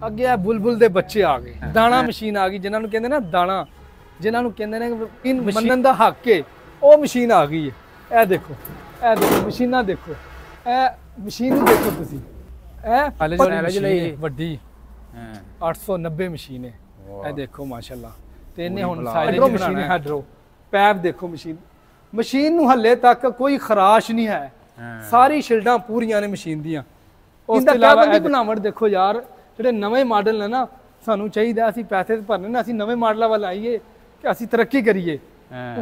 ਅੱਗੇ ਆ ਬੁਲਬੁਲ ਦੇ ਬੱਚੇ ਆ ਗਏ, ਦਾਣਾ ਮਸ਼ੀਨ ਆ ਗਈ ਜਿਨ੍ਹਾਂ ਨੂੰ ਕਹਿੰਦੇ ਨਾ ਦਾਣਾ, ਜਿਨ੍ਹਾਂ ਨੂੰ ਕਹਿੰਦੇ ਨੇ ਮੰਨਣ ਦਾ ਹੱਕ ਹੈ, ਉਹ ਮਸ਼ੀਨ ਆ ਗਈ ਹੈ। ਇਹ ਦੇਖੋ ਮਸ਼ੀਨਾਂ ਦੇਖੋ, ਇਹ ਮਸ਼ੀਨ ਨੂੰ ਦੇਖੋ ਤੁਸੀਂ, ਇਹ ਵੱਡੀ 890 ਮਸ਼ੀਨ ਹੈ। ਇਹ ਦੇਖੋ ਮਾਸ਼ਾਅੱਲਾ। ਤੇ ਇਹਨੇ ਹੁਣ ਹਾਈਡਰੋ ਮਸ਼ੀਨ ਹੈ, ਹਾਈਡਰੋ ਪੈਪ ਦੇਖੋ ਮਸ਼ੀਨ ਨੂੰ ਹੱਲੇ ਤੱਕ ਕੋਈ ਖਰਾਸ਼ ਨਹੀਂ ਹੈ, ਸਾਰੀ ਸ਼ਿਲਡਾਂ ਪੂਰੀਆਂ ਨੇ ਮਸ਼ੀਨ ਦੀਆਂ। ਉਸ ਤੋਂ ਇਲਾਵਾ ਇਹ ਬਣਾਵਟ ਦੇਖੋ ਯਾਰ, ਜਿਹੜੇ ਨਵੇਂ ਮਾਡਲ ਨੇ ਨਾ, ਸਾਨੂੰ ਚਾਹੀਦਾ ਅਸੀਂ ਪੈਸੇ ਭਰਨੇ ਨੇ, ਅਸੀਂ ਨਵੇਂ ਮਾਡਲਾਂ ਵੱਲ ਆਈਏ ਕਿ ਅਸੀਂ ਤਰੱਕੀ ਕਰੀਏ।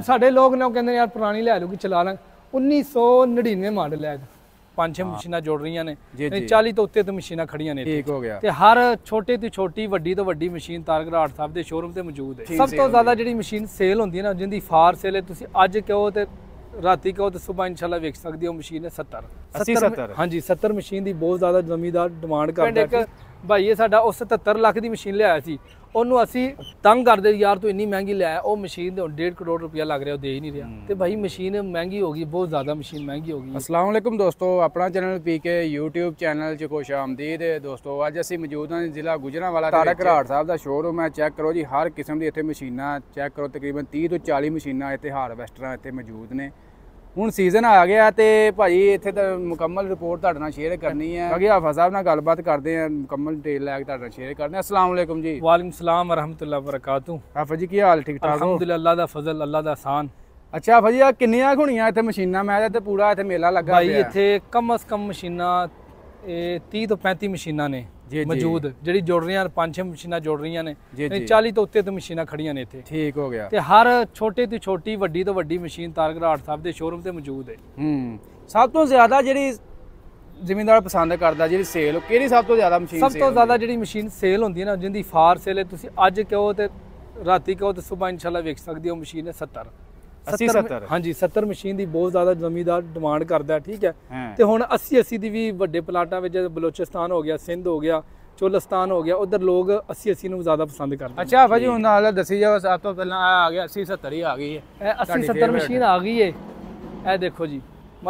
ਸਾਡੇ ਲੋਕ ਨੇ ਉਹ ਕਹਿੰਦੇ ਯਾਰ ਪੁਰਾਣੀ ਲੈ ਲਓ ਕਿ ਚਲਾ ਲਾਂ। 1999 ਮਾਡਲ ਹੈ, 5-6 ਮਸ਼ੀਨਾਂ ਜੁੜ ਰਹੀਆਂ ਨੇ, 40 ਤੋਂ ਉੱਤੇ ਤੇ ਮਸ਼ੀਨਾਂ ਖੜੀਆਂ ਨੇ। ਠੀਕ ਹੋ ਗਿਆ। ਤੇ ਹਰ ਛੋਟੇ ਤੋਂ ਛੋਟੀ ਵੱਡੀ ਤੋਂ ਵੱਡੀ ਮਸ਼ੀਨ ਤਾਰਕ ਰਾਠ ਸਾਹਿਬ ਦੇ ਸ਼ੋਰੂਮ ਤੇ ਮੌਜੂਦ ਹੈ। ਸਭ ਤੋਂ ਜ਼ਿਆਦਾ ਜਿਹੜੀ ਮਸ਼ੀਨ ਸੇਲ ਹੁੰਦੀ ਹੈ ਨਾ, ਜਿੰਦੀ ਫਾਰ ਸੇਲ ਹੈ, ਤੁਸੀਂ ਅੱਜ ਕਹੋ ਤੇ ਰਾਤੀ ਕਹੋ ਤੇ ਸਵੇਰ ਇਨਸ਼ਾਅੱਲਾ ਵੇਖ ਸਕਦੇ ਹੋ, ਮਸ਼ੀਨ ਹੈ 70 ਹਾਂਜੀ 70 ਮਸ਼ੀਨ ਦੀ ਬਹੁਤ ਜ਼ਿਆਦਾ ਜ਼ਮੀਂਦਾਰ ਡਿਮਾਂਡ ਕਰਦਾ ਹੈ। ਭਾਈ ਇਹ ਸਾਡਾ ਉਹ 77 ਲੱਖ ਦੀ ਮਸ਼ੀਨ ਲਿਆਇਆ ਸੀ, ਉਹਨੂੰ ਅਸੀਂ ਤੰਗ ਕਰਦੇ ਯਾਰ ਤੂੰ ਇੰਨੀ ਮਹਿੰਗੀ ਲਿਆਇਆ, ਉਹ ਮਸ਼ੀਨ ਦੇ 1.5 ਕਰੋੜ ਰੁਪਇਆ ਲੱਗ ਰਿਹਾ, ਉਹ ਦੇ ਹੀ ਨਹੀਂ ਰਿਹਾ। ਤੇ ਭਾਈ ਮਸ਼ੀਨ ਮਹਿੰਗੀ ਹੋ ਗਈ, ਬਹੁਤ ਜ਼ਿਆਦਾ ਮਸ਼ੀਨ ਮਹਿੰਗੀ ਹੋ ਗਈ। अस्सलाम वालेकुम दोस्तों, अपना चैनल पीके YouTube चैनल च खुश आमदीद दोस्तों। अज असीं मौजूद हां जिला गुजरांवाला तारक राठ साहब दा शोरूम है। चैक करो जी, हर किस्म दी इत्थे मशीनां चैक करो, तकरीबन 30 ਤੋਂ 40 मशीनां इत्थे हार्वेस्टरां इत्थे मौजूद ने। ਹੁਣ ਸੀਜ਼ਨ ਆ ਗਿਆ ਤੇ ਭਾਈ ਇੱਥੇ ਤਾਂ ਮੁਕੰਮਲ ਰਿਪੋਰਟ ਤੁਹਾਡੇ ਨਾਲ ਸ਼ੇਅਰ ਕਰਨੀ ਹੈ। ਅੱਗੇ ਹਾਫਾ ਸਾਹਿਬ ਨਾਲ ਗੱਲਬਾਤ ਕਰਦੇ ਆ, ਮੁਕੰਮਲ ਡਿਟੇਲ ਲੈ ਕੇ ਤੁਹਾਡੇ ਨਾਲ ਸ਼ੇਅਰ ਕਰਦੇ ਆ। अस्सलाम वालेकुम जी। वालेकुम सलाम रहमतुल्लाह बरकातहू। ਹਾਫਾ ਜੀ ਕੀ ਹਾਲ? ਠੀਕ ਠਾਕ? अल्हम्दुलिल्लाह, अल्लाह ਦਾ ਫਜ਼ਲ, अल्लाह ਦਾ एहसान। ਅੱਛਾ ਹਾਫਾ ਜੀ, ਆ ਕਿੰਨੀਆਂ ਹੋਣੀਆਂ ਇੱਥੇ ਮਸ਼ੀਨਾਂ? ਮੈਂ ਤੇ ਪੂਰਾ ਇੱਥੇ ਮੇਲਾ ਲੱਗਾ ਭਾਈ ਇੱਥੇ ਕਮ ਅਸ ਕਮ ਮਸ਼ੀਨਾਂ 30 ਤੋਂ 35 ਮਸ਼ੀਨਾਂ ਨੇ ਮੌਜੂਦ, ਜਿਹੜੀ ਜੁੜ ਰਹੀਆਂ 5-6 ਮਸ਼ੀਨਾਂ ਜੁੜ ਰਹੀਆਂ ਨੇ, 40 ਤੋਂ ਉੱਤੇ ਤੇ ਮਸ਼ੀਨਾਂ ਖੜੀਆਂ ਨੇ ਇੱਥੇ। ਠੀਕ ਹੋ ਗਿਆ। ਤੇ ਹਰ ਛੋਟੇ ਤੋਂ ਛੋਟੀ ਵੱਡੀ ਤੋਂ ਵੱਡੀ ਮਸ਼ੀਨ ਤਾਰਕ ਰਾਠ ਸਾਹਿਬ ਦੇ ਸ਼ੋਰੂਮ ਤੇ ਮੌਜੂਦ ਹੈ। ਸਭ ਤੋਂ ਜ਼ਿਆਦਾ ਜਿਹੜੀ ਜ਼ਿਮੀਂਦਾਰ ਪਸੰਦ ਕਰਦਾ, ਜਿਹੜੀ ਸੇਲ, ਕਿਹੜੀ ਸਭ ਤੋਂ ਜ਼ਿਆਦਾ ਮਸ਼ੀਨ? ਸਭ ਤੋਂ ਜ਼ਿਆਦਾ ਜਿਹੜੀ ਮਸ਼ੀਨ ਸੇਲ ਹੁੰਦੀ ਹੈ ਨਾ, ਜਿੰਦੀ ਫਾਰ ਸੇਲ ਹੈ, ਤੁਸੀਂ ਅੱਜ ਕਹੋ ਤੇ ਰਾਤੀ ਕਹੋ ਤੇ ਸਵੇਰ ਇਨਸ਼ਾਅੱਲਾ ਵੇਖ ਸਕਦੇ ਹੋ, ਮਸ਼ੀਨ ਹੈ 70 ਹਾਂਜੀ 70 ਮਸ਼ੀਨ ਦੀ ਬਹੁਤ ਜ਼ਿਆਦਾ ਜ਼ਮੀਂਦਾਰ ਡਿਮਾਂਡ ਕਰਦਾ। ਠੀਕ ਹੈ। ਤੇ ਹੁਣ 80 ਦੀ ਵੀ ਵੱਡੇ ਪਲਾਟਾਂ ਵਿੱਚ, ਬਲੋਚਿਸਤਾਨ ਹੋ ਗਿਆ, ਸਿੰਧ ਹੋ ਗਿਆ, ਚੋਲਸਤਾਨ ਹੋ ਗਿਆ, ਉਧਰ ਲੋਕ 80 ਨੂੰ ਜ਼ਿਆਦਾ ਪਸੰਦ ਕਰਦੇ। ਅੱਛਾ ਭਾਜੀ, ਹੁਣ ਨਾਲ ਦੱਸੀ ਜਾਓ, ਸਭ ਤੋਂ ਪਹਿਲਾਂ ਆ ਗਿਆ 80-70 ਹੀ ਆ ਗਈ ਹੈ। ਇਹ 80-70 ਮਸ਼ੀਨ ਆ ਗਈ ਹੈ। ਇਹ ਦੇਖੋ ਜੀ,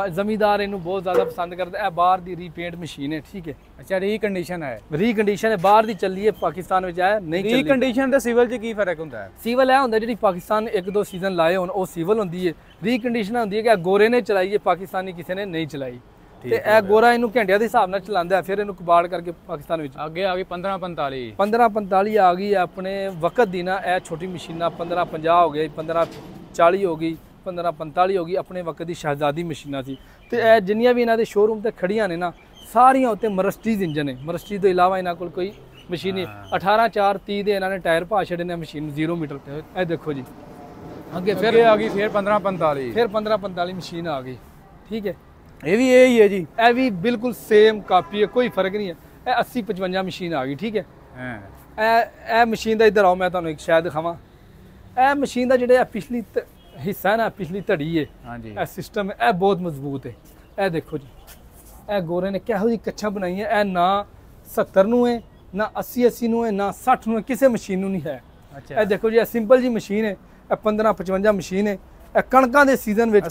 ਜ਼ਮੀਂਦਾਰ ਇਹਨੂੰ ਬਹੁਤ ਜ਼ਿਆਦਾ ਪਸੰਦ ਕਰਦਾ। ਇਹ ਬਾਹਰ ਦੀ ਰੀਪੇਂਟ ਮਸ਼ੀਨ ਹੈ। ਠੀਕ ਹੈ। ਅੱਛਾ, ਰੀਕੰਡੀਸ਼ਨ ਹੈ? ਰੀਕੰਡੀਸ਼ਨ ਹੈ, ਬਾਹਰ ਦੀ ਚੱਲੀ ਹੈ, ਪਾਕਿਸਤਾਨ ਵਿੱਚ ਹੈ ਨਹੀਂ ਚੱਲੀ। ਰੀਕੰਡੀਸ਼ਨ ਤੇ ਸਿਵਲ 'ਚ ਕੀ ਫਰਕ ਹੁੰਦਾ ਹੈ? ਸਿਵਲ ਇਹ ਹੁੰਦਾ ਜਿਹੜੀ ਪਾਕਿਸਤਾਨ 1-2 ਸੀਜ਼ਨ ਲਾਏ ਹੋਣ, ਉਹ ਸਿਵਲ ਹੁੰਦੀ ਹੈ। ਰੀਕੰਡੀਸ਼ਨ ਹੁੰਦੀ ਹੈ ਕਿ ਗੋਰੇ ਨੇ ਚਲਾਈ ਹੈ, ਪਾਕਿਸਤਾਨੀ ਕਿਸੇ ਨੇ ਨਹੀਂ ਚਲਾਈ। ਤੇ ਇਹ ਗੋਰਾ ਇਹਨੂੰ ਘੰਟਿਆਂ ਦੇ ਹਿਸਾਬ ਨਾਲ ਚਲਾਉਂਦਾ ਹੈ, ਫਿਰ ਇਹਨੂੰ ਕਬਾੜ ਕਰਕੇ ਪਾਕਿਸਤਾਨ ਵਿੱਚ ਅੱਗੇ ਆ ਗਈ 1545 ਆ ਗਈ ਹੈ। ਆਪਣੇ ਵਕਤ ਦੀ ਨਾ ਇਹ ਛੋਟੀ ਮਸ਼ੀਨਾਂ 1550 ਹੋ ਗਈ, 1540 ਹੋ ਗਈ, 1545 ਹੋ ਗਈ, ਆਪਣੇ ਵਕਤ ਦੀ ਸ਼ਹਿਜ਼ਾਦੀ ਮਸ਼ੀਨਾਂ ਸੀ। ਤੇ ਇਹ ਜਿੰਨੀਆਂ ਵੀ ਇਹਨਾਂ ਦੇ ਸ਼ੋਰੂਮ ਤੇ ਖੜੀਆਂ ਨੇ ਨਾ, ਸਾਰੀਆਂ ਉੱਤੇ ਮਰਸਟੀਜ਼ ਇੰਜਨ ਹੈ। ਮਰਸਟੀਜ਼ ਤੋਂ ਇਲਾਵਾ ਇਹਨਾਂ ਕੋਲ ਕੋਈ ਮਸ਼ੀਨ ਨਹੀਂ। 18-4-30 ਦੇ ਇਹਨਾਂ ਨੇ ਟਾਇਰ ਪਾ ਛੱਡੇ ਨੇ ਮਸ਼ੀਨ 0 ਮੀਟਰ ਤੇ। ਇਹ ਦੇਖੋ ਜੀ, ਅੱਗੇ ਫਿਰ ਆ ਗਈ, ਫਿਰ 1545 ਮਸ਼ੀਨ ਆ ਗਈ। ਠੀਕ ਹੈ। ਇਹ ਵੀ ਇਹ ਹੀ ਹੈ ਜੀ, ਇਹ ਵੀ ਬਿਲਕੁਲ ਸੇਮ ਕਾਪੀ ਹੈ, ਕੋਈ ਫਰਕ ਨਹੀਂ ਹੈ। ਇਹ 80-55 ਮਸ਼ੀਨ ਆ ਗਈ। ਠੀਕ ਹੈ। ਇਹ ਮਸ਼ੀਨ ਦਾ ਇੱਧਰ ਆਓ, ਮੈਂ ਤੁਹਾਨੂੰ ਇੱਕ ਸ਼ਾਇਦ ਦਿਖਾਵਾਂ। ਇਹ ਮਸ਼ੀਨ ਦਾ ਜਿਹੜਾ ਪਿਛਲੀ ਹਿੱਸਾ ਹੈ ਨਾ, ਪਿਛਲੀ ਧੜੀ ਹੈ, ਇਹ ਸਿਸਟਮ ਹੈ, ਇਹ ਬਹੁਤ ਮਜ਼ਬੂਤ ਹੈ। ਇਹ ਦੇਖੋ ਜੀ, ਇਹ ਗੋਰੇ ਨੇ ਕਿਹੋ ਜਿਹੀ ਕੱਛਾਂ ਬਣਾਈ ਹੈ। ਇਹ ਨਾ 70 ਨੂੰ ਹੈ, ਨਾ 80 ਨੂੰ ਹੈ, ਨਾ 60 ਨੂੰ ਹੈ, ਕਿਸੇ ਮਸ਼ੀਨ ਨੂੰ ਨਹੀਂ ਹੈ। ਇਹ ਦੇਖੋ ਜੀ, ਇਹ ਸਿੰਪਲ ਜੀ ਮਸ਼ੀਨ ਹੈ। ਇਹ 1555 ਮਸ਼ੀਨ ਹੈ। ਇਹ ਕਣਕਾਂ ਦੇ ਸੀਜ਼ਨ ਵਿੱਚ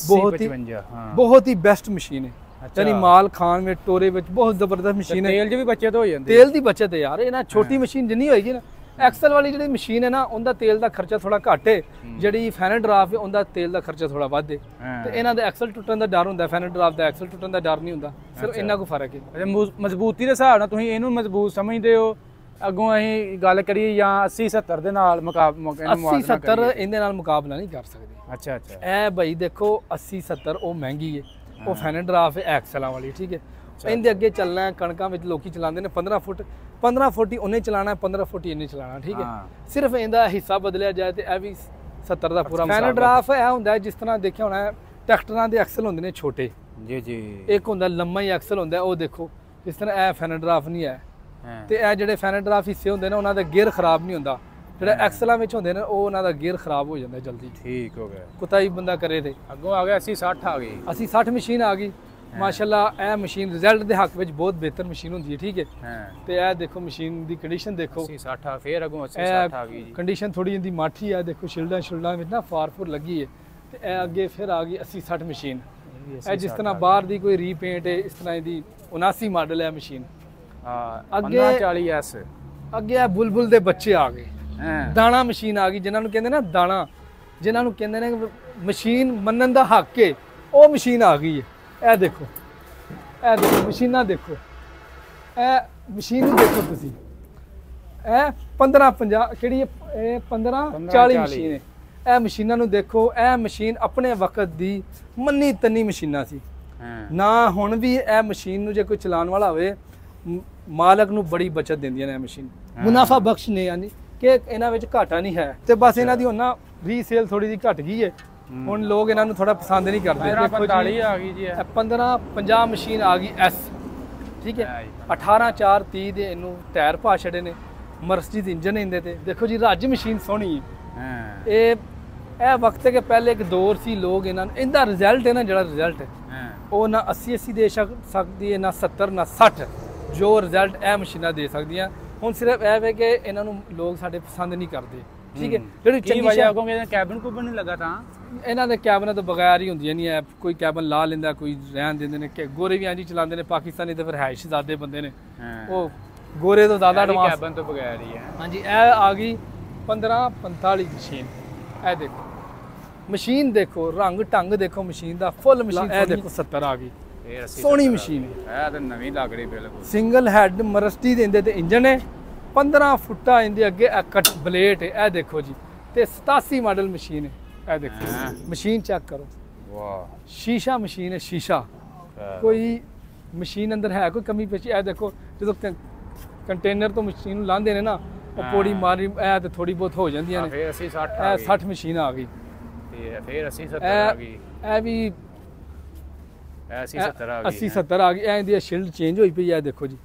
ਬਹੁਤ ਹੀ ਬੈਸਟ ਮਸ਼ੀਨ ਹੈ। ਯਾਨੀ ਮਾਲ ਖਾਣ ਵਿੱਚ, ਟੋਰੇ ਵਿੱਚ ਬਹੁਤ ਜ਼ਬਰਦਸਤ ਮਸ਼ੀਨ ਹੈ। ਤੇਲ 'ਚ ਵੀ ਬੱਚਤ ਹੋ ਜਾਂਦੀ, ਤੇਲ ਦੀ ਬੱਚਤ ਹੈ ਯਾਰ। ਇਹਨਾਂ ਛੋਟੀ ਮਸ਼ੀਨ ਜਿੰਨੀ ਹੋਏਗੀ ਨਾ, ਐਕਸਲ ਵਾਲੀ ਜਿਹੜੀ ਮਸ਼ੀਨ ਹੈ ਨਾ, ਉਹਦਾ ਤੇਲ ਦਾ ਖਰਚਾ ਥੋੜਾ ਘੱਟ ਹੈ। ਜਿਹੜੀ ਫੈਨਡਰਾਫ ਹੈ, ਉਹਦਾ ਤੇਲ ਦਾ ਖਰਚਾ ਥੋੜਾ ਵੱਧ ਹੈ। ਤੇ ਇਹਨਾਂ ਦਾ ਐਕਸਲ ਟੁੱਟਣ ਦਾ ਡਰ ਹੁੰਦਾ, ਫੈਨਡਰਾਫ ਦਾ ਐਕਸਲ ਟੁੱਟਣ ਦਾ ਡਰ ਨਹੀਂ ਹੁੰਦਾ। ਸਿਰਫ ਇੰਨਾ ਕੁ ਫਰਕ ਹੈ। ਮਜ਼ਬੂਤੀ ਦੇ ਹਿਸਾਬ ਨਾਲ ਤੁਸੀਂ ਇਹਨੂੰ ਮਜ਼ਬੂਤ ਸਮਝਦੇ ਹੋ? ਅੱਗੋਂ ਅਸੀਂ ਗੱਲ ਕਰੀਏ ਜਾਂ 80-70 ਦੇ ਨਾਲ 80-70 ਇਹਦੇ ਨਾਲ ਮੁਕਾਬਲਾ ਨਹੀਂ ਕਰ ਸਕਦੇ। ਅੱਛਾ। ਇਹ ਭਾਈ ਦੇਖੋ 80-70 ਉਹ ਮਹਿੰਗੀ ਹੈ, ਉਹ ਫੈਨਡਰਾਫ ਹੈ ਐਕਸਲਾਂ ਵਾਲੀ। ਠੀਕ ਹੈ। ਇਹਦੇ ਅੱਗੇ ਚੱਲਣਾ ਹੈ, ਕਣਕਾਂ ਵਿੱਚ ਲੋਕੀ ਚਲਾਉਂਦੇ ਨੇ 15 ਫੁੱਟ ਹੀ ਉਹਨੇ ਚਲਾਣਾ, 15 ਫੁੱਟ ਹੀ ਇਹਨੇ ਚਲਾਣਾ। ਠੀਕ ਹੈ। ਸਿਰਫ ਇਹਦਾ ਹਿੱਸਾ ਬਦਲਿਆ ਜਾਏ ਤੇ ਇਹ ਵੀ 70 ਦਾ ਪੂਰਾ। ਫੈਨਡਰਾਫ ਇਹ ਹੁੰਦਾ ਜਿਸ ਤਰ੍ਹਾਂ ਦੇਖਿਆ ਹੋਣਾ, ਟਰੈਕਟਰਾਂ ਦੇ ਐਕਸਲ ਹੁੰਦੇ ਨੇ ਛੋਟੇ, ਇੱਕ ਹੁੰਦਾ ਲੰਮਾ ਹੀ ਐਕਸਲ ਹੁੰਦਾ, ਉਹ ਦੇਖੋ ਜਿਸ ਤਰ੍ਹਾਂ। ਇਹ ਫੈਨਡਰਾਫ ਨਹੀਂ ਹੈ। ਤੇ ਇਹ ਜਿਹੜੇ ਫੈਨਡਰਾਫ ਹਿੱਸੇ ਹੁੰਦੇ ਨੇ, ਉਹਨਾਂ ਦਾ ਗੇਅਰ ਖਰਾਬ ਨਹੀਂ ਹੁੰਦਾ। ਜਿਹੜੇ ਐਕਸਲਾਂ ਵਿੱਚ ਹੁੰਦੇ ਨੇ, ਉਹ ਉਹਨਾਂ ਦਾ ਗੇਅਰ ਖਰਾਬ ਹੋ ਜਾਂਦਾ ਜਲਦੀ। ਠੀਕ ਹੋ ਗਿਆ। ਕੁਤਾਈ ਬੰਦਾ ਕਰੇ ਤੇ ਅੱਗੋਂ ਆ ਗਿਆ 80-60 ਆ ਗਈ। 80-60 ਮਸ਼ੀਨ ਆ ਗਈ ਮਾਸ਼ਾਅੱਲਾ। ਇਹ ਮਸ਼ੀਨ ਰਿਜ਼ਲਟ ਦੇ ਹੱਕ ਵਿੱਚ ਬਹੁਤ ਬਿਹਤਰ ਮਸ਼ੀਨ ਹੁੰਦੀ ਹੈ। ਠੀਕ ਹੈ। ਤੇ ਇਹ ਦੇਖੋ ਮਸ਼ੀਨ ਦੀ ਕੰਡੀਸ਼ਨ ਦੇਖੋ, 80-60 ਫਿਰ ਅੱਗੋਂ 80-60 ਆ ਗਈ ਜੀ। ਕੰਡੀਸ਼ਨ ਥੋੜੀ ਜਿਹੀ ਮਾਠੀ ਆ, ਦੇਖੋ ਸ਼ਿਲਡਾਂ ਵਿੱਚ ਨਾ ਫਾਰ ਲੱਗੀ ਹੈ। ਤੇ ਇਹ ਅੱਗੇ ਫਿਰ ਆ ਗਈ 80-60 ਮਸ਼ੀਨ। ਇਹ ਜਿਸ ਤਰ੍ਹਾਂ ਬਾਹਰ ਦੀ ਕੋਈ ਰੀਪੇਂਟ ਹੈ, ਇਸ ਤਰ੍ਹਾਂ ਇਹਦੀ 79 ਮਾਡਲ ਹੈ ਮਸ਼ੀਨ। ਅੱਗੇ 40S ਅੱਗੇ ਆ ਬੁਲਬੁਲ ਦੇ ਬੱਚੇ ਆ ਗਏ। ਹਾਂ ਦਾਣਾ ਮਸ਼ੀਨ ਆ ਗਈ, ਜਿਨ੍ਹਾਂ ਨੂੰ ਕਹਿੰਦੇ ਨਾ ਦਾਣਾ, ਜਿਨ੍ਹਾਂ ਨੂੰ ਕਹਿੰਦੇ ਨੇ ਮਸ਼ੀਨ ਮੰਨਣ ਦਾ ਹੱਕ ਹੈ, ਉਹ ਮਸ਼ੀਨ ਆ ਗਈ ਹੈ। ਇਹ ਦੇਖੋ ਮਸ਼ੀਨਾਂ ਦੇਖੋ, ਇਹ ਮਸ਼ੀਨ ਨੂੰ ਦੇਖੋ ਤੁਸੀਂ, ਇਹ 1550 ਕਿਹੜੀ ਹੈ, ਇਹ 1540 ਮਸ਼ੀਨ ਹੈ। ਇਹ ਮਸ਼ੀਨਾਂ ਨੂੰ ਦੇਖੋ, ਇਹ ਮਸ਼ੀਨ ਆਪਣੇ ਵਕਤ ਦੀ ਮੰਨੀ ਤੰਨੀ ਮਸ਼ੀਨਾਂ ਸੀ। ਨਾ ਹੁਣ ਵੀ ਇਹ ਮਸ਼ੀਨ ਨੂੰ ਜੇ ਕੋਈ ਚਲਾਉਣ ਵਾਲਾ ਹੋਵੇ, ਮਾਲਕ ਨੂੰ ਬੜੀ ਬਚਤ ਦਿੰਦੀਆਂ ਨੇ ਇਹ ਮਸ਼ੀਨ, ਮੁਨਾਫਾ ਬਖਸ਼ ਨੇ, ਯਾਨੀ ਕਿ ਇਹਨਾਂ ਵਿੱਚ ਘਾਟਾ ਨਹੀਂ ਹੈ। ਤੇ ਬਸ ਇਹਨਾਂ ਦੀ ਹੁਣ ਨਾ ਰੀਸੇਲ ਥੋੜੀ ਜਿਹੀ ਘਟ ਗਈ ਹੈ, ਹੁਣ ਲੋਕ ਇਹਨਾਂ ਨੂੰ ਥੋੜਾ ਪਸੰਦ ਨਹੀਂ ਕਰਦੇ। ਦੇਖੋ 45 ਆ ਗਈ ਜੀ, 1550 ਮਸ਼ੀਨ ਆ ਗਈ ਐਸ, ਠੀਕ ਹੈ। 18/4/30 ਦੇ ਇਹਨੂੰ ਟਾਇਰ ਪਾ ਛੜੇ ਨੇ, ਮਰਸੀਡੀਜ਼ ਇੰਜਨ ਇਹਦੇ ਤੇ। ਦੇਖੋ ਜੀ ਰੱਜ ਮਸ਼ੀਨ ਸੋਹਣੀ ਹੈ। ਇਹ ਵਕਤ ਹੈ ਕਿ ਪਹਿਲੇ ਇੱਕ ਦੌਰ ਸੀ, ਲੋਕ ਇਹਨਾਂ ਨੂੰ, ਇਹਦਾ ਰਿਜ਼ਲਟ ਹੈ ਨਾ, ਜਿਹੜਾ ਰਿਜ਼ਲਟ ਹੈ ਉਹ ਨਾ 80 ਦੇ ਸਕਦੀ ਹੈ, ਨਾ 70 ਨਾ 60, ਜੋ ਰਿਜ਼ਲਟ ਇਹ ਮਸ਼ੀਨਾਂ ਦੇ ਸਕਦੀਆਂ। ਹੁਣ ਸਿਰਫ ਇਹ ਹੈ ਕਿ ਇਹਨਾਂ ਨੂੰ ਲੋਕ ਸਾਡੇ ਪਸੰਦ ਨਹੀਂ ਕਰਦੇ, ਠੀਕ ਹੈ। ਜਿਹੜੀ ਚੰਗੀ ਵਜ੍ਹਾ ਕਿਉਂਕਿ ਇਹਦਾ ਕੈਬਨ ਕੁਬਨ ਨਹੀਂ ਲੱਗਾ, ਤਾਂ ਇਹਨਾਂ ਦੇ ਕੈਬਨਾਂ ਤੋਂ ਬਗੈਰ ਹੀ ਹੁੰਦੀਆਂ ਨਹੀਂ ਹੈ। ਕੋਈ ਕੈਬਨ ਲਾ ਲੈਂਦਾ, ਕੋਈ ਰਹਿਣ ਦਿੰਦੇ ਨੇ। ਕਿ ਗੋਰੇ ਵੀ ਇੰਝ ਚਲਾਉਂਦੇ ਨੇ, ਪਾਕਿਸਤਾਨੀ ਤਾਂ ਫਿਰ ਹੈਸ਼ਜ਼ਾਦੇ ਬੰਦੇ ਨੇ, ਉਹ ਗੋਰੇ ਤੋਂ ਜ਼ਿਆਦਾ ਐਡਵਾਂਸ ਕੈਬਨ ਤੋਂ ਬਗੈਰ ਹੀ ਹੈ। ਹਾਂਜੀ, ਇਹ ਆ ਗਈ 1545 ਮਸ਼ੀਨ। ਇਹ ਦੇਖੋ ਮਸ਼ੀਨ, ਦੇਖੋ ਰੰਗ ਢੰਗ ਦੇਖੋ ਮਸ਼ੀਨ ਦਾ, ਫੁੱਲ ਮਸ਼ੀਨ। ਇਹ ਦੇਖੋ 70 ਆ ਗਈ, ਸੋਹਣੀ ਮਸ਼ੀਨ ਹੈ। ਇਹ ਤਾਂ ਨਵੀਂ ਲੱਗ ਰਹੀ ਬਿਲਕੁਲ। ਸਿੰਗਲ ਹੈਡ ਮਰਸਡੀ ਦੇ ਇਹਦੇ ਤੇ ਇੰਜਨ ਹੈ, 15 ਫੁੱਟਾ ਇਹਦੇ ਅੱਗੇ ਕੱਟ ਬਲੇਟ ਹੈ। ਇਹ ਦੇਖੋ ਜੀ, ਤੇ 87 ਮਾਡਲ ਮਸ਼ੀਨ ਹੈ। ਇਹ ਦੇਖੋ ਮਸ਼ੀਨ ਚੈੱਕ ਕਰੋ, ਵਾਹ, ਸ਼ੀਸ਼ਾ ਮਸ਼ੀਨ ਹੈ, ਸ਼ੀਸ਼ਾ। ਕੋਈ ਮਸ਼ੀਨ ਅੰਦਰ ਹੈ ਕੋਈ ਕਮੀ ਪੇਸ਼ੀ? ਇਹ ਦੇਖੋ ਜਦੋਂ ਕੰਟੇਨਰ ਤੋਂ ਮਸ਼ੀਨ ਨੂੰ ਲਾਉਂਦੇ ਨੇ ਨਾ, ਉਹ ਪੌੜੀ ਮਾਰੀ, ਇਹ ਤੇ ਥੋੜੀ ਬਹੁਤ ਹੋ ਜਾਂਦੀਆਂ ਨੇ। ਫਿਰ 80 60 ਇਹ 60 ਮਸ਼ੀਨ ਆ ਗਈ, ਤੇ ਫਿਰ 80 70 ਆ ਗਈ। ਇਹ ਵੀ 80 70 ਆ ਗਈ, 80 70 ਆ ਗਈ। ਇਹ ਇਹਦੀ ਸ਼ਿਲਡ ਚੇਂਜ ਹੋਈ ਪਈ ਹੈ, ਦੇਖੋ ਜੀ।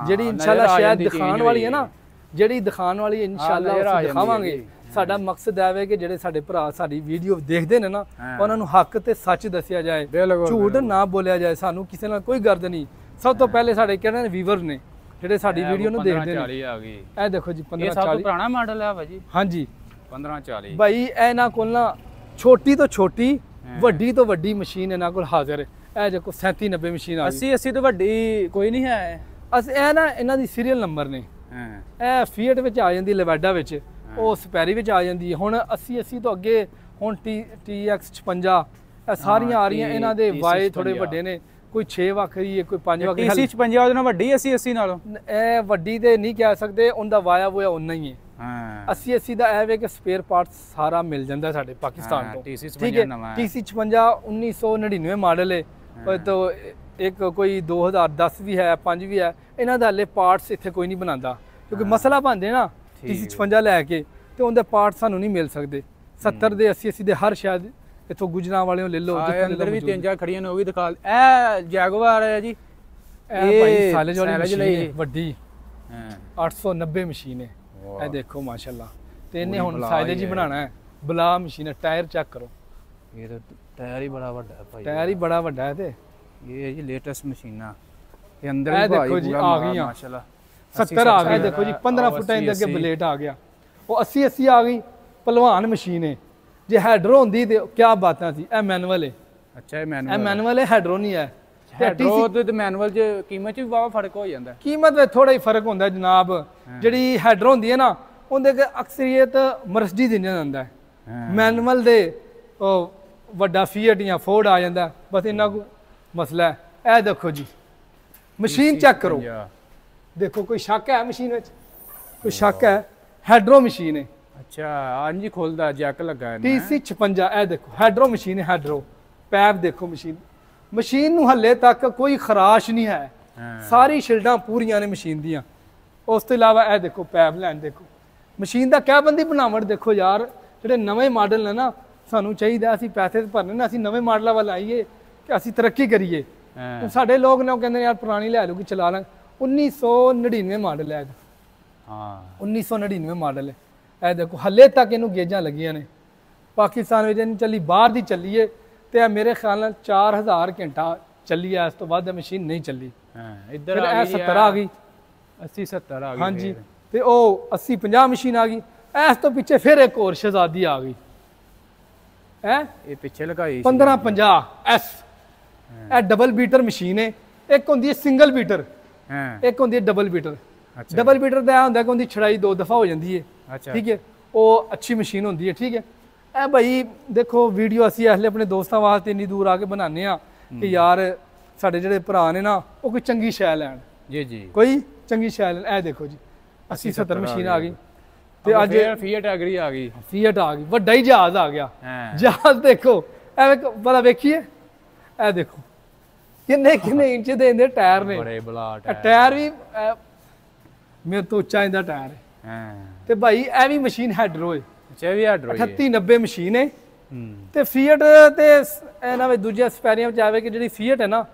ਜਿਹੜੀ ਇਨਸ਼ਾਅੱਲਾ ਸ਼ਾਇਦ ਦਿਖਾਉਣ ਵਾਲੀ ਹੈ ਨਾ, ਜਿਹੜੀ ਦਿਖਾਉਣ ਵਾਲੀ ਇਨਸ਼ਾਅੱਲਾ ਅਸੀਂ ਦਿਖਾਵਾਂਗੇ। ਸਾਡਾ ਮਕਸਦ ਇਹ ਹੈ ਕਿ ਜਿਹੜੇ ਸਾਡੇ ਭਰਾ ਸਾਡੀ ਵੀਡੀਓ ਦੇਖਦੇ ਨੇ ਨਾ, ਉਹਨਾਂ ਨੂੰ ਹੱਕ ਤੇ ਸੱਚ ਦੱਸਿਆ ਜਾਏ, ਝੂਠ ਨਾ ਬੋਲਿਆ ਜਾਏ। ਸਾਨੂੰ ਕਿਸੇ ਨਾਲ ਕੋਈ ਗਰਦ ਨਹੀਂ। ਸਭ ਤੋਂ ਪਹਿਲੇ ਸਾਡੇ ਕਿਹੜੇ ਨੇ ਵੀਵਰ ਨੇ, ਜਿਹੜੇ ਸਾਡੀ ਵੀਡੀਓ ਨੂੰ ਦੇਖਦੇ ਨੇ। 1540 ਆ ਗਈ। ਇਹ ਦੇਖੋ ਜੀ 1540, ਇਹ ਸਭ ਤੋਂ ਪੁਰਾਣਾ ਮਾਡਲ ਹੈ ਭਾਜੀ। ਹਾਂਜੀ 1540 ਭਾਈ। ਇਹਨਾਂ ਕੋਲ ਨਾ ਛੋਟੀ ਤੋਂ ਛੋਟੀ, ਵੱਡੀ ਤੋਂ ਵੱਡੀ ਮਸ਼ੀਨ ਇਹਨਾਂ ਕੋਲ ਹਾਜ਼ਰ ਹੈ। ਇਹ ਦੇਖੋ 37 90 ਮਸ਼ੀਨ ਆ ਗਈ। 80 ਤੋਂ ਵੱਡੀ ਕੋਈ ਨਹੀਂ ਹੈ। ਅਸੀਂ ਇਹ ਨਾ ਇਹਨਾਂ ਦੀ ਸੀਰੀਅਲ ਨੰਬਰ ਨੇ। ਇਹ ਫੀਟ ਵਿੱਚ ਆ ਜਾਂਦੀ, ਲਵੈਡਾ ਵਿੱਚ, ਉਹ ਸਪੈਰੀ ਵਿੱਚ ਆ ਜਾਂਦੀ ਹੈ। ਹੁਣ 80 ਤੋਂ ਅੱਗੇ ਹੁਣ TX 56 ਇਹ ਸਾਰੀਆਂ ਆ ਰਹੀਆਂ। ਇਹਨਾਂ ਦੇ ਵਾਏ ਥੋੜੇ ਵੱਡੇ ਨੇ, ਕੋਈ 6 ਵੱਖਰੀ ਹੈ, ਕੋਈ 5 ਵੱਖਰੀ। TC 56 ਉਹਦੇ ਨਾਲ ਵੱਡੀ 80 ਨਾਲੋਂ। ਇਹ ਵੱਡੀ ਤੇ ਨਹੀਂ ਕਹਿ ਸਕਦੇ, ਉਹਦਾ ਵਾਇਆ ਵੋਇਆ ਉਨਾ ਹੀ ਹੈ। 80 ਦਾ ਇਹ ਵੇ ਕਿ ਸਪੇਅਰ ਪਾਰਟਸ ਸਾਰਾ ਮਿਲ ਜਾਂਦਾ ਸਾਡੇ ਪਾਕਿਸਤਾਨ ਤੋਂ, ਠੀਕ ਹੈ। TC 56 1999 ਮਾਡਲ ਹੈ, तो एक कोई 2010 भी है 5 भी है। इन्हों हले पार्ट्स इतने कोई नहीं बनाता क्योंकि मसला बनते ना TC 56 लैके तो उनके पार्ट सानू नहीं मिल सकते। 70 ਦੇ 80 ਦੇ ਹਰ ਸ਼ਾਇਦ ਇਥੋਂ ਗੁਜਰਾਂ ਵਾਲਿਓਂ ਲੈ ਲਓ। ਅੰਦਰ ਵੀ 3-4 ਖੜੀਆਂ ਨੇ, ਉਹ ਵੀ ਦਿਖਾ। ਇਹ ਜੈਗਵਾਰ ਹੈ ਜੀ, ਇਹ ਭਾਈ ਸਾਲੇਜ ਵਾਲੀ ਮਸ਼ੀਨ ਹੈ ਵੱਡੀ 890 ਮਸ਼ੀਨ ਹੈ। ਇਹ ਦੇਖੋ ਮਾਸ਼ਾਅੱਲਾ। ਤੇ ਇਹਨੇ ਹੁਣ ਸਾਈਲੇਜ ਹੀ ਬਣਾਉਣਾ ਹੈ। ਬਲਾ ਮਸ਼ੀਨ ਹੈ। ਟਾਇਰ ਚੈੱਕ ਕਰੋ, ਇਹ ਤਾਂ ਟਾਇਰ ਹੀ ਬੜਾ ਵੱਡਾ ਹੈ ਭਾਈ। ਟਾਇਰ ਹੀ ਬੜਾ ਵੱਡਾ ਹੈ। ਤੇ ਇਹ ਜੀ ਲੇਟੈਸਟ ਮਸ਼ੀਨਾਂ ਇਹ ਅੰਦਰ ਵੀ ਦੇਖੋ ਜੀ ਆ ਗਈਆਂ ਮਾਸ਼ਾਅੱਲਾ। 70 ਆ ਗਈ। ਦੇਖੋ ਜੀ 15 ਫੁੱਟ ਦੇ ਅੱਗੇ ਬਲੇਟ ਆ ਗਿਆ। ਉਹ 80 ਆ ਗਈ। ਭਲਵਾਨ ਮਸ਼ੀਨ ਹੈ। ਜੇ ਹੈਡਰੋ ਹੁੰਦੀ ਤੇ ਕਿਆ ਬਾਤਾਂ ਸੀ। ਇਹ ਮੈਨੂਅਲ ਹੈ। ਅੱਛਾ, ਇਹ ਮੈਨੂਅਲ ਹੈ, ਹੈਡਰੋ ਨਹੀਂ ਹੈ। ਹੈਡਰੋ ਤੇ ਮੈਨੂਅਲ ਚ ਕੀਮਤ ਚ ਵੀ ਬਹੁਤ ਫਰਕ ਹੋ ਜਾਂਦਾ। ਕੀਮਤ ਵਿੱਚ ਥੋੜਾ ਹੀ ਫਰਕ ਹੁੰਦਾ ਜਨਾਬ। ਜਿਹੜੀ ਹੈਡਰੋ ਹੁੰਦੀ ਹੈ ਨਾ, ਉਹਦੇ ਕੇ ਅਕਸਰੀਅਤ ਮਰਸੀਡੀਜ਼ ਇੰਜਨ ਹੁੰਦਾ ਹੈ। ਮੈਨੂਅਲ ਦੇ ਉਹ ਵੱਡਾ ਫੀਅਟ ਜਾਂ ਫੋਰਡ ਆ ਜਾਂਦਾ। ਬਸ ਇੰਨਾ ਕੋ ਮਸਲਾ ਹੈ। ਇਹ ਦੇਖੋ ਜੀ ਮਸ਼ੀਨ ਚੈੱਕ ਕਰੋ। ਦੇਖੋ ਕੋਈ ਸ਼ੱਕ ਹੈ ਮਸ਼ੀਨ ਵਿੱਚ? ਕੋਈ ਸ਼ੱਕ ਹੈ? ਹੈਡਰੋ ਮਸ਼ੀਨ ਹੈ। ਅੱਛਾ, ਹਾਂਜੀ ਖੁੱਲਦਾ ਜੈਕ ਲੱਗਾ ਹੈ। TC 56 ਇਹ ਦੇਖੋ ਹੈਡਰੋ ਮਸ਼ੀਨ ਹੈ। ਹੈਡਰੋ ਪੈਪ ਦੇਖੋ ਮਸ਼ੀਨ ਨੂੰ ਹੱਲੇ ਤੱਕ ਕੋਈ ਖਰਾਸ਼ ਨਹੀਂ ਹੈ। ਸਾਰੀ ਸ਼ਿਲਡਾਂ ਪੂਰੀਆਂ ਨੇ ਮਸ਼ੀਨ ਦੀਆਂ। ਉਸ ਤੋਂ ਇਲਾਵਾ ਇਹ ਦੇਖੋ ਪੈਪ ਲਾਈਨ ਦੇਖੋ। ਮਸ਼ੀਨ ਦਾ ਕੈਬਨ ਦੀ ਬਣਾਵਟ ਦੇਖੋ ਯਾਰ। ਜਿਹੜੇ ਨਵੇਂ ਮਾਡਲ ਨੇ ਨਾ, ਸਾਨੂੰ ਚਾਹੀਦਾ ਅਸੀਂ ਪੈਸੇ ਭਰਨੇ ਨਾ, ਅਸੀਂ ਨਵੇਂ ਮਾਡਲਾਂ ਵੱਲ ਆਈਏ ਕਿ ਅਸੀਂ ਤਰੱਕੀ ਕਰੀਏ। ਸਾਡੇ ਲੋਕ ਨੇ ਉਹ ਕਹਿੰਦੇ ਯਾਰ ਪੁਰਾਣੀ ਲੈ ਲਓ ਕਿ ਚਲਾ ਲਾਂ। 1999 ਮਾਡਲ ਹੈ। ਹਾਂ 1999 ਮਾਡਲ ਹੈ। ਇਹ ਦੇਖੋ ਹੱਲੇ ਤੱਕ ਇਹਨੂੰ ਗੇਜਾਂ ਲੱਗੀਆਂ ਨੇ। ਪਾਕਿਸਤਾਨ ਵਿੱਚ ਨਹੀਂ ਚੱਲੀ, ਬਾਹਰ ਦੀ ਚੱਲੀ ਹੈ। ਤੇ ਇਹ ਮੇਰੇ ਖਿਆਲ ਨਾਲ 4000 ਘੰਟਾ ਚੱਲੀ ਹੈ। ਇਸ ਤੋਂ ਬਾਅਦ ਮਸ਼ੀਨ ਨਹੀਂ ਚੱਲੀ। ਇੱਧਰ ਇਹ 70 ਆ ਗਈ। 80-70 ਆ ਗਈ। ਹਾਂਜੀ, ਤੇ ਉਹ 80-50 ਮਸ਼ੀਨ ਆ ਗਈ। ਇਸ ਤੋਂ ਪਿੱਛੇ ਫਿਰ ਇੱਕ ਹੋਰ ਸ਼ਹਜ਼ਾਦੀ ਆ ਗਈ। ਇਹ ਪਿੱਛੇ ਲਗਾਈ 1550 S। ਇਹ ਡਬਲ ਬੀਟਰ ਮਸ਼ੀਨ ਹੈ। ਇੱਕ ਹੁੰਦੀ ਹੈ ਸਿੰਗਲ ਬੀਟਰ, ਇੱਕ ਹੁੰਦੀ ਹੈ ਡਬਲ ਬੀਟਰ। ਡਬਲ ਬੀਟਰ ਦਾ ਹੁੰਦਾ ਕਿ ਉਹਦੀ ਛੜਾਈ 2 ਦਫਾ ਹੋ ਜਾਂਦੀ ਹੈ, ਅੱਛਾ ਠੀਕ ਹੈ, ਉਹ ਅੱਛੀ ਮਸ਼ੀਨ ਹੁੰਦੀ ਹੈ, ਠੀਕ ਹੈ। ਇਹ ਭਾਈ ਦੇਖੋ ਵੀਡੀਓ ਅਸੀਂ ਇਸ ਲਈ ਆਪਣੇ ਦੋਸਤਾਂ ਵਾਸਤੇ ਇੰਨੀ ਦੂਰ ਆ ਕੇ ਬਣਾਉਂਦੇ ਆ ਕਿ ਯਾਰ ਸਾਡੇ ਜਿਹੜੇ ਭਰਾ ਨੇ ਨਾ ਉਹ ਕੋਈ ਚੰਗੀ ਸ਼ੈ ਲੈਣ, ਜੀ ਜੀ, ਕੋਈ ਚੰਗੀ ਸ਼ੈ ਲੈਣ। ਇਹ ਦੇਖੋ ਜੀ 80-70 ਮਸ਼ੀਨ ਆ ਗਈ ਤੇ ਅੱਜ ਫੀਟ ਐਗਰੀ ਆ ਗਈ, ਫੀਟ ਆ ਗਈ, ਵੱਡਾ ਹੀ ਜਹਾਜ਼ ਆ ਗਿਆ। ਹਾਂ ਜਹਾਜ਼ ਦੇਖੋ ਐਵੇਂ ਭਲਾ ਵੇਖੀਏ, ਇਹ ਦੇਖੋ ਕਿੰਨੇ ਕਿੰਨੇ ਇੰਚ ਦੇ ਇਹਦੇ ਟਾਇਰ ਨੇ, ਬੜੇ ਬਲਾ ਟਾਇਰ ਵੀ ਮੇਰੇ ਤੋਂ ਉੱਚਾ ਇਹਦਾ ਟਾਇਰ ਹੈ। ਹਾਂ ਤੇ ਭਾਈ ਇਹ ਵੀ ਮਸ਼ੀਨ ਹੈਡਰੋ ਹੈ, ਅੱਛਾ ਵੀ ਹੈਡਰੋ 38-90 ਮਸ਼ੀਨ ਹੈ। ਤੇ ਫੀਟ ਤੇ ਇਹਨਾਂ ਵਿੱਚ ਦੂਜੇ ਸਪੈਰੀਆਂ ਵਿੱਚ ਆਵੇ ਕਿ ਜਿਹੜੀ ਫੀਟ ਹੈ ਨਾ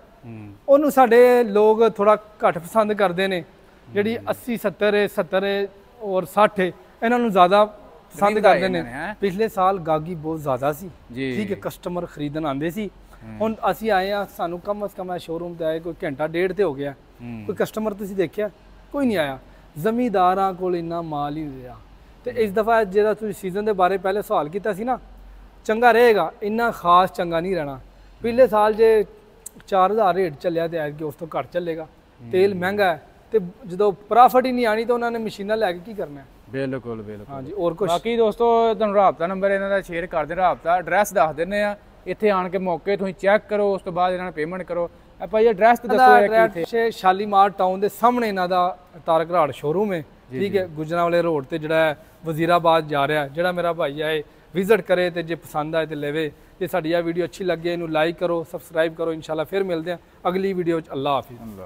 ਉਹਨੂੰ ਸਾਡੇ ਲੋਕ ਥੋੜਾ ਘੱਟ ਪਸੰਦ ਕਰਦੇ ਨੇ, ਜਿਹੜੀ 80-70 70 ਔਰ 60 ਇਹਨਾਂ ਨੂੰ ਜ਼ਿਆਦਾ ਪਸੰਦ ਕਰਦੇ ਨੇ। ਪਿਛਲੇ ਸਾਲ ਗਾਗੀ ਬਹੁਤ ਜ਼ਿਆਦਾ ਸੀ, ਠੀਕ ਹੈ, ਕਸਟਮਰ ਖਰੀਦਣ ਆਉਂਦੇ ਸੀ। ਹੁਣ ਅਸੀਂ ਆਏ ਆ, ਸਾਨੂੰ ਕਮ ਸੇ ਕਮ ਸ਼ੋਰੂਮ ਤੇ ਆਏ ਕੋਈ ਘੰਟਾ ਡੇਢ ਤੇ ਹੋ ਗਿਆ, ਕੋਈ ਕਸਟਮਰ ਤੁਸੀਂ ਦੇਖਿਆ ਕੋਈ ਨਹੀਂ ਆਇਆ। ਜ਼ਮੀਂਦਾਰਾਂ ਕੋਲ ਇੰਨਾ ਮਾਲ ਹੀ ਨਹੀਂ ਰਿਹਾ। ਤੇ ਇਸ ਦਫਾ ਜਿਹੜਾ ਤੁਸੀਂ ਸੀਜ਼ਨ ਦੇ ਬਾਰੇ ਪਹਿਲੇ ਸਵਾਲ ਕੀਤਾ ਸੀ ਨਾ, ਚੰਗਾ ਰਹੇਗਾ, ਇੰਨਾ ਖਾਸ ਚੰਗਾ ਨਹੀਂ ਰਹਿਣਾ। ਪਿਛਲੇ ਸਾਲ ਜੇ 4000 ਰੇਟ ਚੱਲਿਆ ਤੇ ਐਤਕੀ ਉਸ ਤੋਂ ਘੱਟ ਚੱਲੇਗਾ। ਤੇਲ ਮਹਿੰਗਾ ਹੈ ਤੇ ਜਦੋਂ ਪ੍ਰੋਫਿਟ ਹੀ ਨਹੀਂ ਆਣੀ ਤਾਂ ਉਹਨਾਂ ਨੇ ਮਸ਼ੀਨਾਂ ਲੈ ਕੇ ਕੀ ਕਰਨਾ ਹੈ। ਬਿਲਕੁਲ ਬਿਲਕੁਲ, ਹਾਂਜੀ। ਹੋਰ ਕੁਝ ਬਾਕੀ ਦੋਸਤੋ ਤੁਹਾਨੂੰ ਰਾਬਤਾ ਨੰਬਰ ਇਹਨਾਂ ਦਾ ਸ਼ੇਅਰ ਕਰ ਦੇ, ਰਾਬਤਾ ਐਡਰੈਸ ਦੱਸ ਦਿੰਦੇ ਆ, ਇੱਥੇ ਆਣ ਕੇ ਮੌਕੇ ਤੁਸੀਂ ਚੈੱਕ ਕਰੋ, ਉਸ ਤੋਂ ਬਾਅਦ ਇਹਨਾਂ ਨੂੰ ਪੇਮੈਂਟ ਕਰੋ। ਆਪਾਂ ਇਹ ਐਡਰੈਸ ਤੇ ਦੱਸੋ। ਇੱਥੇ ਸ਼ਾਲੀਮਾਰ ਟਾਊਨ ਦੇ ਸਾਹਮਣੇ ਇਹਨਾਂ ਦਾ ਤਾਰਕ ਰਾੜ ਸ਼ੋਰੂਮ ਹੈ, ਠੀਕ ਹੈ, ਗੁਜਰਾਂਵਾਲੇ ਰੋਡ ਤੇ ਜਿਹੜਾ ਹੈ ਵਜ਼ੀਰਾਬਾਦ ਜਾ ਰਿਹਾ। ਜਿਹੜਾ ਮੇਰਾ ਭਾਈ ਆਏ ਵਿਜ਼ਿਟ ਕਰੇ ਤੇ ਜੇ ਪਸੰਦ ਆਏ ਤੇ ਲੈਵੇ। ਜੇ ਸਾਡੀ ਇਹ ਵੀਡੀਓ ਅੱਛੀ ਲੱਗੇ ਇਹਨੂੰ ਲਾਈਕ ਕਰੋ, ਸਬਸਕ੍ਰਾਈਬ ਕਰੋ। ਇਨਸ਼ਾਅੱਲਾ ਫਿਰ ਮਿਲਦੇ ਹਾਂ ਅਗਲੀ ਵੀਡੀਓ 'ਚ। ਅੱਲਾ ਹਾਫਿਜ਼।